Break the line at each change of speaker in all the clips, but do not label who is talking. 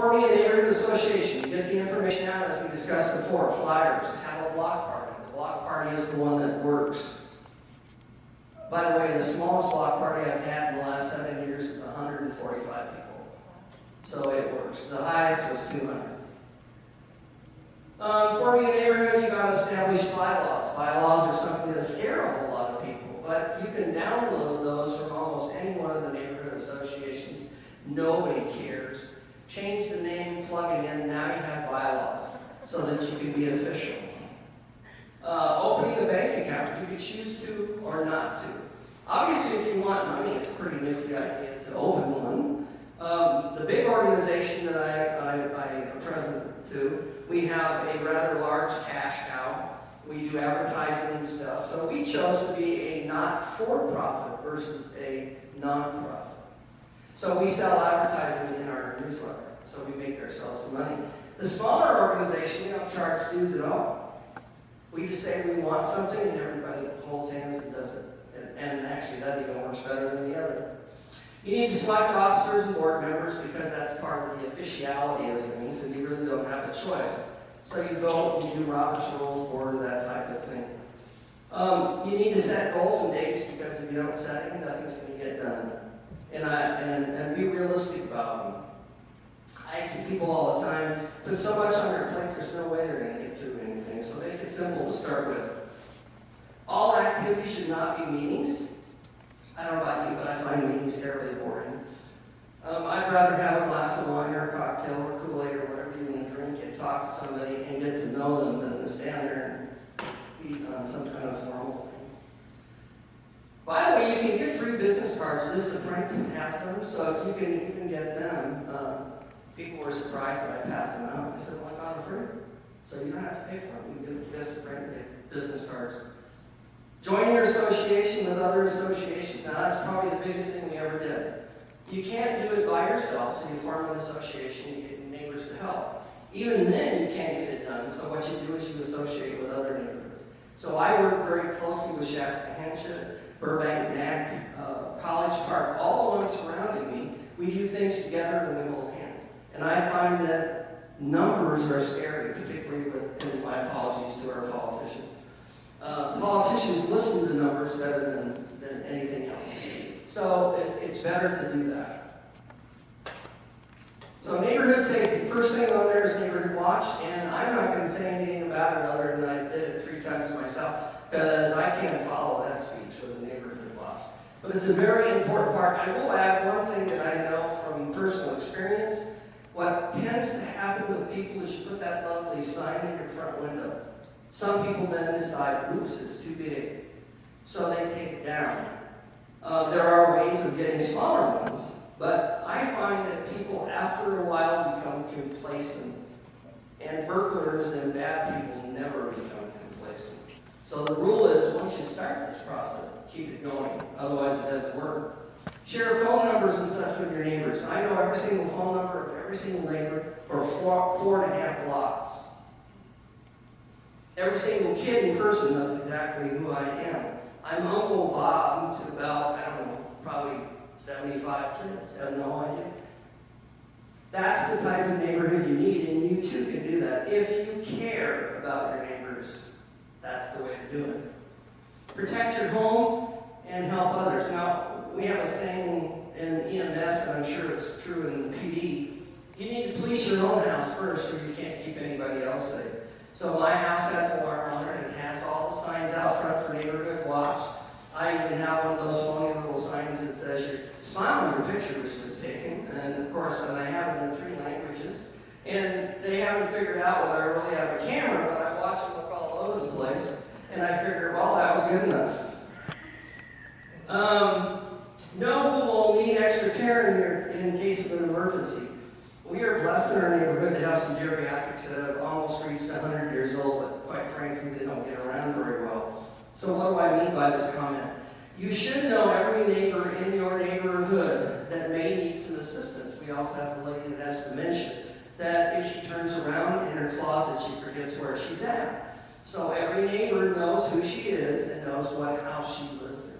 Forming a neighborhood association. You get the information out as we discussed before. Flyers. Have a block party. The block party is the one that works. By the way, the smallest block party I've had in the last 7 years is 145 people. So it works. The highest was 200. Forming a neighborhood, you got to establish bylaws. Bylaws are something that scare a whole lot of people, but you can download those from almost any one of the neighborhood associations. Nobody cares. Change the name, plug it in, now you have bylaws so that you can be official. Opening a bank account, you can choose to or not to. Obviously, if you want money, it's a pretty nifty idea to open one. The big organization that I am president to, we have a rather large cash cow. We do advertising and stuff. So we chose to be a not-for-profit versus a non-profit. So we sell advertising in our newsletter. So we make ourselves some money. The smaller organization, we don't charge dues at all. We just say we want something and everybody holds hands and does it. And actually that even works better than the other. You need to select officers and board members because that's part of the officiality of things and you really don't have a choice. So you vote, you do Robert's Rules of Order, that type of thing. You need to set goals and dates because if you don't set them, nothing's going to get done. And be realistic about them. I see people all the time put so much on their plate, there's no way they're going to get through anything. So make it simple to start with. All activities should not be meetings. I don't know about you, but I find meetings terribly boring. I'd rather have a glass of wine or a cocktail or Kool-Aid or whatever you want to drink and talk to somebody and get to know them than to stand there and be on some kind of formal thing. By the way, you can get free business cards. This print has them, so you can get them. People were surprised that I passed them out. I said, well, I got them free. So you don't have to pay for them. You can get Vistaprint and get business cards. Join your association with other associations. Now, that's probably the biggest thing we ever did. You can't do it by yourself, so you form an association, you get neighbors to help. Even then, you can't get it done, so what you do is you associate with other neighborhoods. So I work very closely with Shasta-Hansha, Burbank, Nack, College Park, all the ones surrounding me. We do things together and we hold hands. And I find that numbers are scary, particularly with, and my apologies to our politicians. Politicians listen to numbers better than anything else. So it's better to do that. So neighborhood safety. First thing on there is neighborhood watch, and I'm not going to say anything about it other than I did it 3 times myself because I can't follow that speech for the neighborhood watch. But it's a very important part. I will add one thing that I know from personal experience. What tends to happen with people is you put that lovely sign in your front window. Some people then decide, oops, it's too big. So they take it down. There are ways of getting smaller ones, but I find that people after a while become complacent. And burglars and bad people never become complacent. So the rule is, once you start this process, keep it going. Otherwise it doesn't work. Share phone numbers and such with your neighbors. I know every single phone number of every single neighbor for 4.5 blocks. Every single kid in person knows exactly who I am. I'm Uncle Bob to about, I don't know, probably 75 kids. I have no idea. That's the type of neighborhood you need, and you too can do that. If you care about your neighbors, that's the way to do it. Protect your home and help others. Now, we have a saying in EMS, and I'm sure it's true in PD, you need to police your own house first or you can't keep anybody else safe. So my house has an alarm on it and has all the signs out front for neighborhood watch. I even have one of those funny little signs that says your smile on your picture was just taken. And of course, and I have it in 3 languages. And they haven't figured out whether I really have a camera, but I watch them look all over the place. And I figured, well, that was good enough. Know who will need extra care in case of an emergency. We are blessed in our neighborhood to have some geriatrics that have almost reached 100 years old, but quite frankly, they don't get around very well. So what do I mean by this comment? You should know every neighbor in your neighborhood that may need some assistance. We also have a lady that has dementia, that if she turns around in her closet, she forgets where she's at. So every neighbor knows who she is and knows what house she lives in.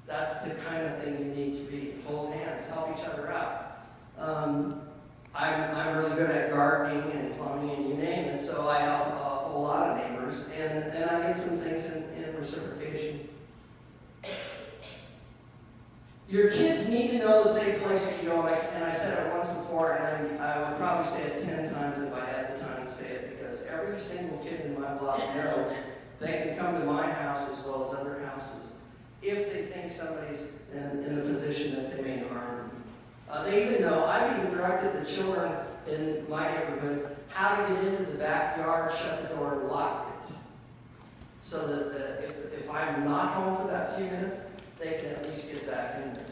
That's the kind of thing you need to be. Hold hands, help each other out. I'm really good at gardening and plumbing and you name it, so I help a whole lot of neighbors, and I get some things in reciprocation. Your kids need to know the safe place to go, and I said it once before, and I would probably say it 10 times if I had the time to say it, because every single kid in my block knows they can come to my house as well as other houses if they think somebody's in the position that they may harm them. They even know, I've even directed the children in my neighborhood how to get into the backyard, shut the door, and lock it. So that if I'm not home for that few minutes, they can at least get back in there.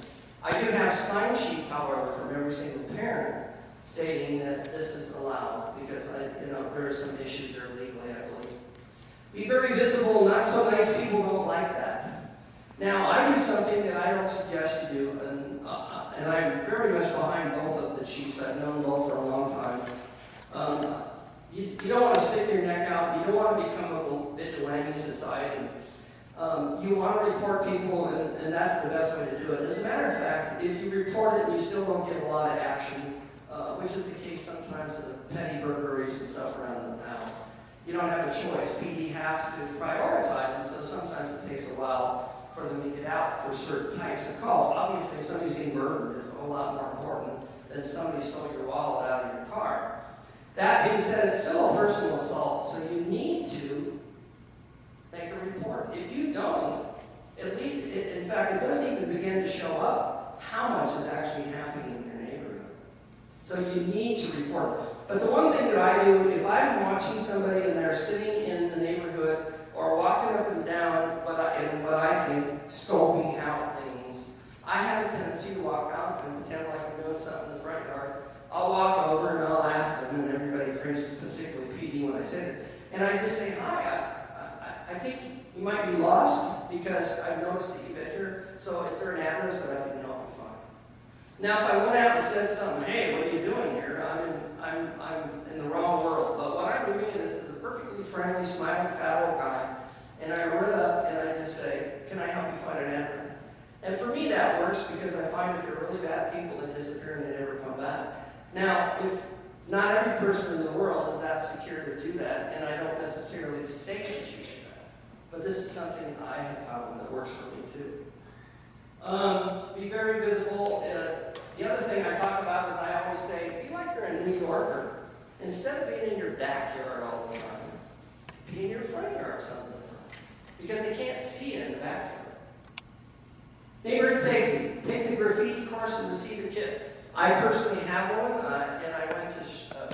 I do have sign sheets, however, from every single parent stating that this is allowed because there are some issues there legally, I believe. Be very visible. Not so nice people don't like that. Now, I do something that I don't suggest you do, and I'm very much behind both of the chiefs. I've known both for a long time. You don't want to stick your neck out. You don't want to become a vigilante society. You want to report people, and that's the best way to do it. As a matter of fact, if you report it and you still don't get a lot of action, which is the case sometimes of petty burglaries and stuff around the house, you don't have a choice. PD has to prioritize, and so sometimes it takes a while for them to get out for certain types of calls. Obviously, if somebody's being murdered, it's a whole lot more important than somebody stole your wallet out of your car. That being said, it's still a personal assault, so you need to make a report. If you don't, at least, in fact, it doesn't even begin to show up how much is actually happening in your neighborhood. So you need to report it. But the one thing that I do, if I'm watching somebody and they're sitting in the neighborhood or walking up and down, what I think, scoping out things, I have a tendency to walk out and pretend like I'm doing something in the front yard. I'll walk over and I'll ask them, and everybody cringes, particularly PD when I say it. And I just say, hi, I think you might be lost because I've noticed that you've been here. So is there an address that I can help you find? Now, if I went out and said something, hey, what are you doing here? I'm in the wrong world. But what I'm doing is a perfectly friendly, smiling, fat old guy. And I run up and I just say, can I help you find an address? And for me, that works because I find if they're really bad people, they disappear and they never come back. Now, if not every person in the world is that secure to do that, and I don't necessarily say that you do that, but this is something I have found that works for me too. Be very visible. The other thing I talk about is I always say, be like you're a New Yorker. Instead of being in your backyard all the time, be in your front yard some of the time, because they can't see you in the backyard. Neighborhood safety. Take the graffiti course and receive a kit. I personally have one, and I went to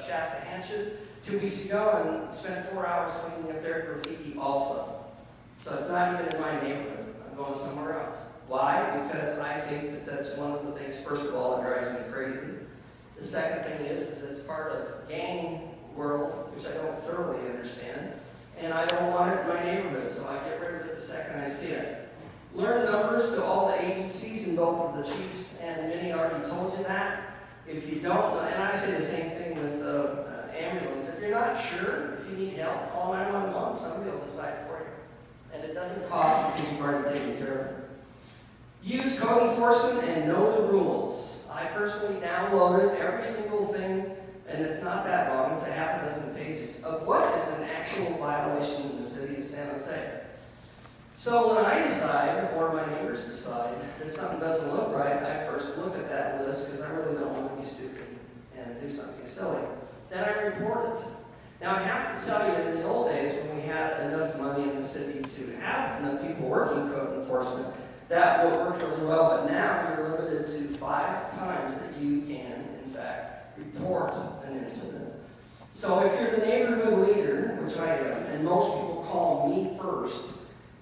Shasta Hanshin 2 weeks ago and spent 4 hours cleaning up their graffiti also. So it's not even in my neighborhood. I'm going somewhere else. Why? Because I think that that's one of the things, first of all, that drives me crazy. The second thing is it's part of gang world, which I don't thoroughly understand, and I don't want it in my neighborhood, so I get rid of it the second I see it. Learn numbers to all the agencies, and both of the chiefs and many already told you that. If you don't, and I say the same thing with ambulance, if you're not sure, if you need help, call 911, somebody will decide for you. And it doesn't cost because you've already taken care of it. Use code enforcement and know the rules. I personally downloaded every single thing, and it's not that long, it's a half a dozen pages, of what is an actual violation in the city of San Jose. So when I decide, or my neighbors decide, that something doesn't look right, I first look at that list because I really don't want to be stupid and do something silly. Then I report it. Now I have to tell you, in the old days when we had enough money in the city to have enough people working code enforcement, that would work really well, but now you're limited to 5 times that you can, in fact, report an incident. So if you're the neighborhood leader, which I am, and most people call me first,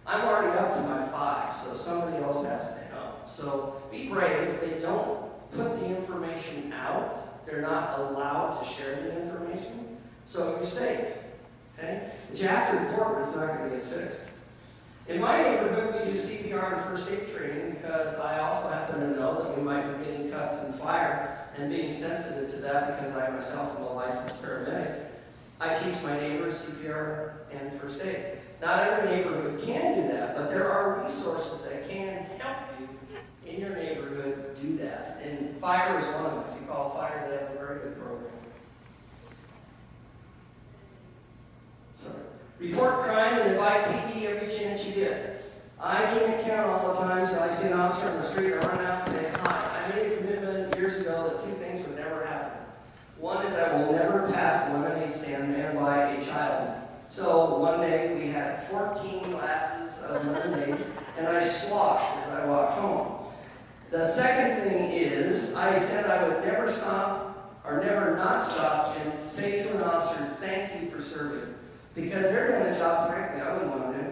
I'm already up to my 5, so somebody else has to help. So be brave. They don't put the information out. They're not allowed to share the information. So you're safe. Okay? But you have to report, but it's not going to get fixed. In my neighborhood, we do CPR and first aid training because I also happen to know that we might be getting cuts and fire, and being sensitive to that because I myself am a licensed paramedic. I teach my neighbors CPR and first aid. Not every neighborhood can do that, but there are resources that can help you in your neighborhood do that. And fire is one of them. If you call fire, they have a very good program. Report crime and invite PD every chance you get. I can't count all the times that I see an officer on the street, I run out and say, hi. I made a commitment years ago that two things would never happen. One is I will never pass a lemonade stand manned by a child. So one day we had 14 glasses of lemonade, and I sloshed as I walked home. The second thing is, I said I would never stop or never not stop and say to an officer, thank you for serving. Because they're doing a job, frankly, I wouldn't want to do.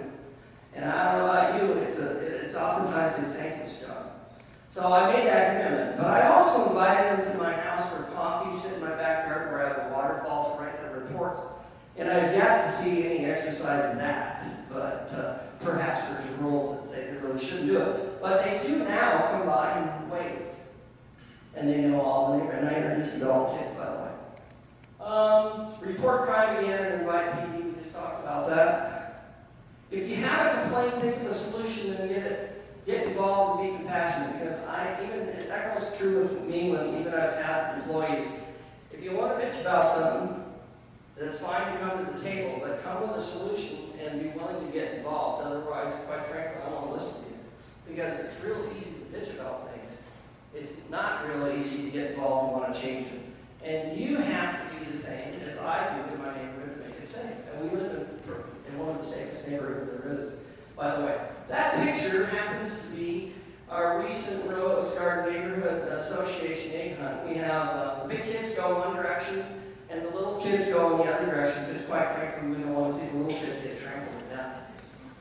And I don't know about you, it's oftentimes a thankless job. So I made that commitment. But I also invited them to my house for coffee, sit in my backyard where I have a waterfall to write their reports. And I've yet to see any exercise in that. But perhaps there's rules that say they really shouldn't do it. But they do now come by and wave. And they know all the neighbors. And I introduced them to all the kids, by the way. Report crime again and invite PD. We just talked about that. If you have a complaint, think of a solution and get involved and be compassionate. Because that goes true with me when even I've had employees. If you want to bitch about something, that's fine to come to the table, but come with a solution and be willing to get involved. Otherwise, quite frankly, I won't listen to you. Because it's real easy to bitch about things. It's not really easy to get involved and want to change it. And you have to be the same as I do in my neighborhood to make it safe. And we live in one of the safest neighborhoods there is, by the way. That picture happens to be our recent Rose Garden Neighborhood Association egg hunt. We have the big kids go one direction, and the little kids go in the other direction, because quite frankly, we don't want to see the little kids get trampled to death.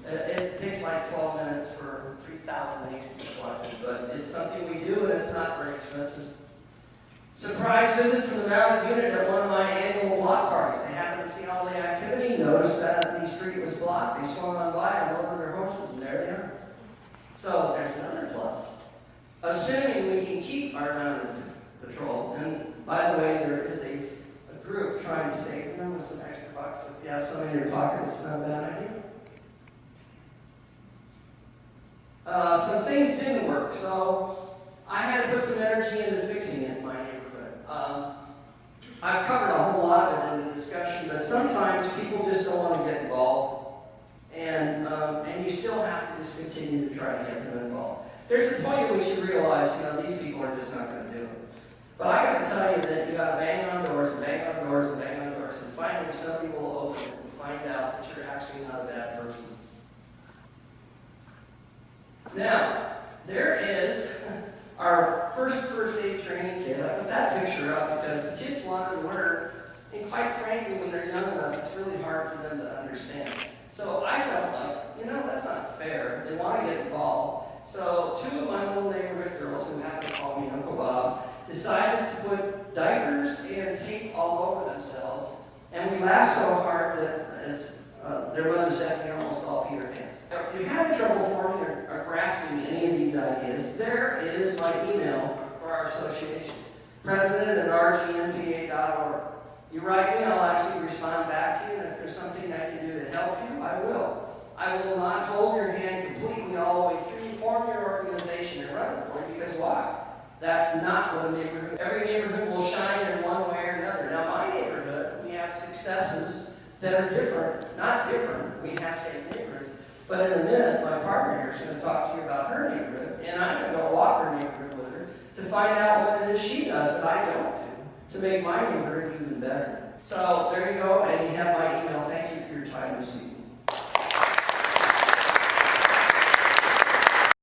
It takes like 12 minutes for 3,000 eggs to be collected, but it's something we do, and it's not very expensive. Surprise visit from the mounted unit at one of my annual block parties. They happened to see all the activity, noticed that the street was blocked. They swung on by and lowered their horses, and there they are. So there's another plus. Assuming we can keep our mounted patrol, and by the way, there is a group trying to save them with some extra bucks. If you have some in your pocket, it's not a bad idea. Some things didn't work, so I had to put some energy into fixing it in my neighborhood. I've covered a whole lot of it in the discussion, but sometimes people just don't want to get involved, and you still have to just continue to try to get them involved. There's a point at which you realize, these people are just not going to do it. But I got to tell you that you got to bang on doors and bang on doors and bang on doors, and finally somebody will open it and find out that you're actually not a bad person. Now, there is our first aid training kit. I put that picture up because the kids want to learn, and quite frankly, when they're young enough, it's really hard for them to understand. So I felt like, that's not fair. They want to get involved. So two of my little neighborhood girls, who happen to call me Uncle Bob, decided to put diapers and tape all over themselves, and we laughed so hard that, as their mother said, we almost all peed our pants. Now, if you have trouble forming or grasping any of these ideas, there is my email for our association, president@rgnpa.org. You write me, I'll actually respond back to you, and if there's something I can do to help you, I will. I will not hold your hand completely all the way through. Form your organization and run it for you, because why? That's not what a neighborhood. Every neighborhood will shine in one way or another. Now, my neighborhood, we have successes that are different. Not different. We have same neighborhoods. But in a minute, my partner here is going to talk to you about her neighborhood, and I'm going to go walk her neighborhood with her to find out what it is she does that I don't do to make my neighborhood even better. So there you go, and you have my email. Thank you for your time this evening.